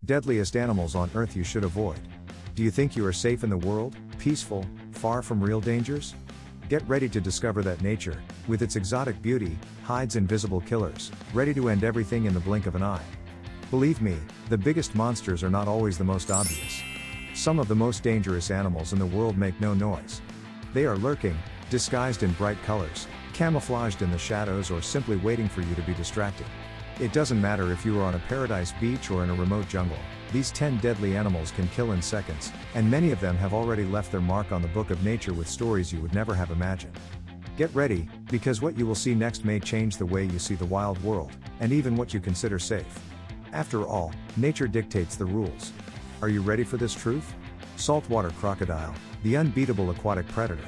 Deadliest animals on Earth you should avoid. Do you think you are safe in the world, peaceful, far from real dangers? Get ready to discover that nature, with its exotic beauty, hides invisible killers, ready to end everything in the blink of an eye. Believe me, the biggest monsters are not always the most obvious. Some of the most dangerous animals in the world make no noise. They are lurking, disguised in bright colors, camouflaged in the shadows, or simply waiting for you to be distracted. It doesn't matter if you are on a paradise beach or in a remote jungle, these 10 deadly animals can kill in seconds, and many of them have already left their mark on the book of nature with stories you would never have imagined. Get ready, because what you will see next may change the way you see the wild world, and even what you consider safe. After all, nature dictates the rules. Are you ready for this truth? Saltwater crocodile, the unbeatable aquatic predator.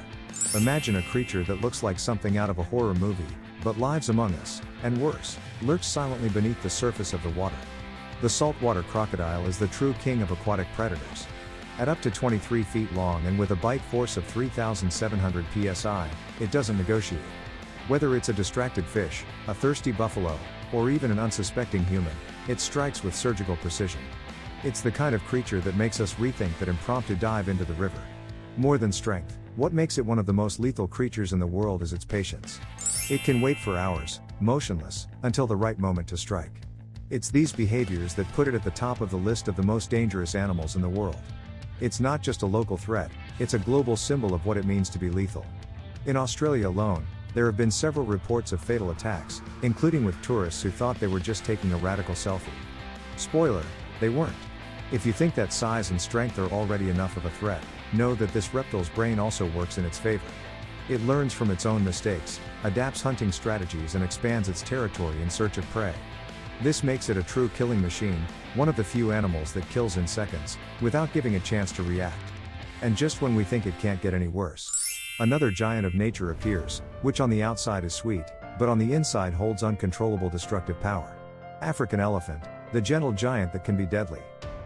Imagine a creature that looks like something out of a horror movie, but lives among us, and worse, lurks silently beneath the surface of the water. The saltwater crocodile is the true king of aquatic predators. At up to 23 feet long and with a bite force of 3,700 psi, it doesn't negotiate. Whether it's a distracted fish, a thirsty buffalo, or even an unsuspecting human, it strikes with surgical precision. It's the kind of creature that makes us rethink that impromptu dive into the river. More than strength, what makes it one of the most lethal creatures in the world is its patience. It can wait for hours, motionless, until the right moment to strike. It's these behaviors that put it at the top of the list of the most dangerous animals in the world. It's not just a local threat, it's a global symbol of what it means to be lethal. In Australia alone, there have been several reports of fatal attacks, including with tourists who thought they were just taking a radical selfie. Spoiler, they weren't. If you think that size and strength are already enough of a threat, know that this reptile's brain also works in its favor. It learns from its own mistakes, adapts hunting strategies, and expands its territory in search of prey. This makes it a true killing machine, one of the few animals that kills in seconds, without giving a chance to react. And just when we think it can't get any worse, another giant of nature appears, which on the outside is sweet, but on the inside holds uncontrollable destructive power. African elephant, the gentle giant that can be deadly.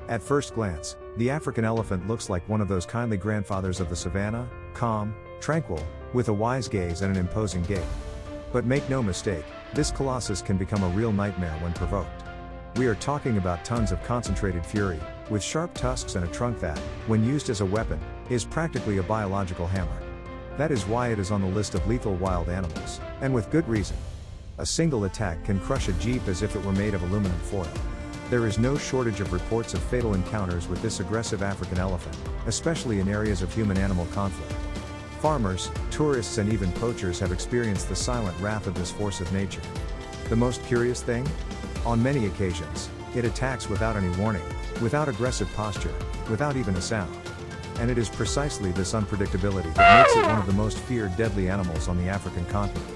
At first glance, the African elephant looks like one of those kindly grandfathers of the savannah, calm, tranquil, with a wise gaze and an imposing gait. But make no mistake, this colossus can become a real nightmare when provoked. We are talking about tons of concentrated fury, with sharp tusks and a trunk that, when used as a weapon, is practically a biological hammer. That is why it is on the list of lethal wild animals, and with good reason. A single attack can crush a jeep as if it were made of aluminum foil. There is no shortage of reports of fatal encounters with this aggressive African elephant, especially in areas of human-animal conflict. Farmers, tourists, and even poachers have experienced the silent wrath of this force of nature. The most curious thing? On many occasions, it attacks without any warning, without aggressive posture, without even a sound. And it is precisely this unpredictability that makes it one of the most feared deadly animals on the African continent.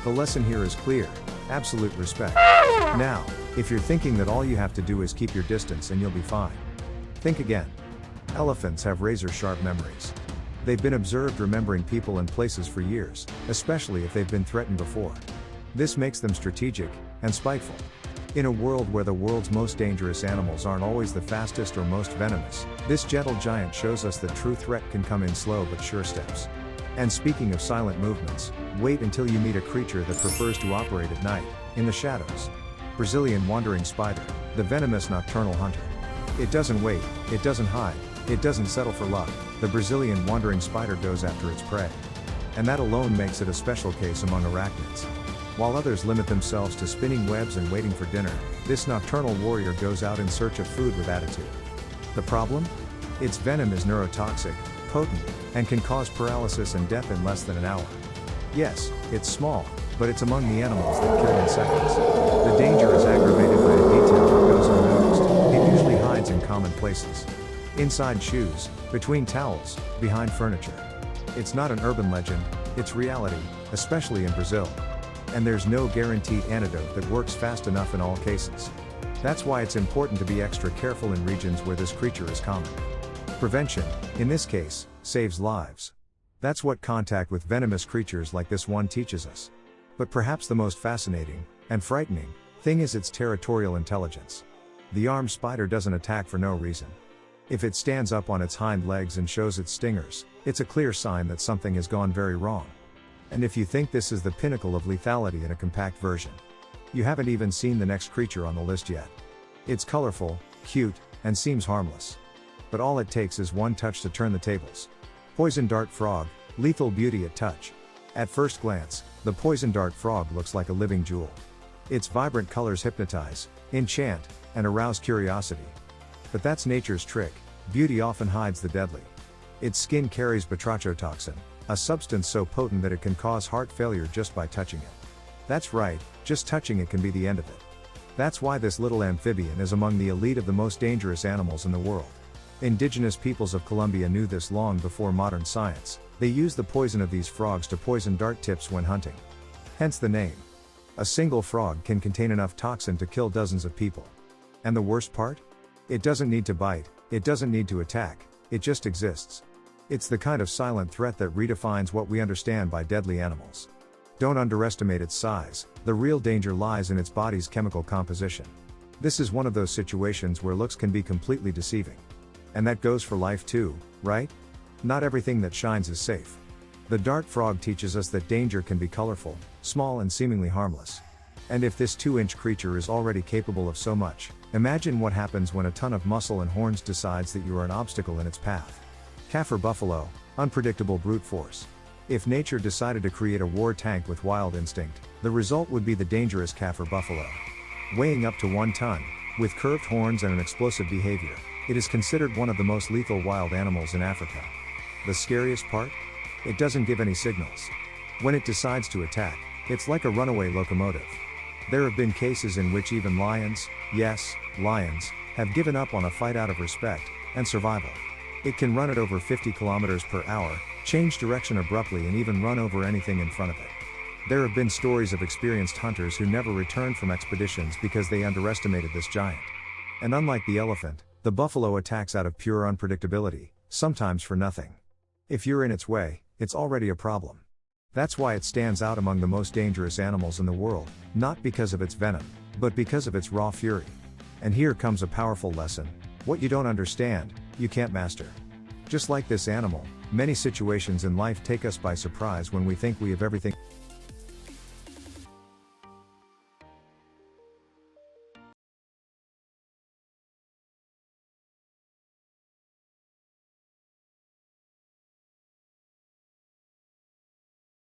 The lesson here is clear: absolute respect. Now, if you're thinking that all you have to do is keep your distance and you'll be fine, think again. Elephants have razor-sharp memories. They've been observed remembering people and places for years, especially if they've been threatened before. This makes them strategic and spiteful. In a world where the world's most dangerous animals aren't always the fastest or most venomous, this gentle giant shows us that true threat can come in slow but sure steps. And speaking of silent movements, wait until you meet a creature that prefers to operate at night, in the shadows. Brazilian wandering spider, the venomous nocturnal hunter. It doesn't wait, it doesn't hide, it doesn't settle for luck. The Brazilian wandering spider goes after its prey. And that alone makes it a special case among arachnids. While others limit themselves to spinning webs and waiting for dinner, this nocturnal warrior goes out in search of food with attitude. The problem? Its venom is neurotoxic, potent, and can cause paralysis and death in less than an hour. Yes, it's small, but it's among the animals that kill in seconds. The danger is aggravated by a detail that goes unnoticed. It usually hides in common places. Inside shoes, between towels, behind furniture. It's not an urban legend, it's reality, especially in Brazil. And there's no guaranteed antidote that works fast enough in all cases. That's why it's important to be extra careful in regions where this creature is common. Prevention, in this case, saves lives. That's what contact with venomous creatures like this one teaches us. But perhaps the most fascinating, and frightening, thing is its territorial intelligence. The armed spider doesn't attack for no reason. If it stands up on its hind legs and shows its stingers, it's a clear sign that something has gone very wrong. And if you think this is the pinnacle of lethality in a compact version, you haven't even seen the next creature on the list yet. It's colorful, cute, and seems harmless. But all it takes is one touch to turn the tables. Poison dart frog, lethal beauty at touch. At first glance, the poison dart frog looks like a living jewel. Its vibrant colors hypnotize, enchant, and arouse curiosity. But that's nature's trick. Beauty often hides the deadly. Its skin carries batrachotoxin, a substance so potent that it can cause heart failure just by touching it. That's right, just touching it can be the end of it. That's why this little amphibian is among the elite of the most dangerous animals in the world. Indigenous peoples of Colombia knew this long before modern science. They used the poison of these frogs to poison dart tips when hunting. Hence the name. A single frog can contain enough toxin to kill dozens of people. And the worst part? It doesn't need to bite, it doesn't need to attack, it just exists. It's the kind of silent threat that redefines what we understand by deadly animals. Don't underestimate its size, the real danger lies in its body's chemical composition. This is one of those situations where looks can be completely deceiving. And that goes for life too, right? Not everything that shines is safe. The dart frog teaches us that danger can be colorful, small and seemingly harmless. And if this 2-inch creature is already capable of so much, imagine what happens when a ton of muscle and horns decides that you are an obstacle in its path. Kaffir buffalo, unpredictable brute force. If nature decided to create a war tank with wild instinct, the result would be the dangerous Kaffir buffalo. Weighing up to 1 ton, with curved horns and an explosive behavior, it is considered one of the most lethal wild animals in Africa. The scariest part? It doesn't give any signals. When it decides to attack, it's like a runaway locomotive. There have been cases in which even lions, yes, lions, have given up on a fight out of respect and survival. It can run at over 50 kilometers per hour, change direction abruptly and even run over anything in front of it. There have been stories of experienced hunters who never returned from expeditions because they underestimated this giant. And unlike the elephant, the buffalo attacks out of pure unpredictability, sometimes for nothing. If you're in its way, it's already a problem. That's why it stands out among the most dangerous animals in the world, not because of its venom, but because of its raw fury. And here comes a powerful lesson: what you don't understand, you can't master. Just like this animal, many situations in life take us by surprise when we think we have everything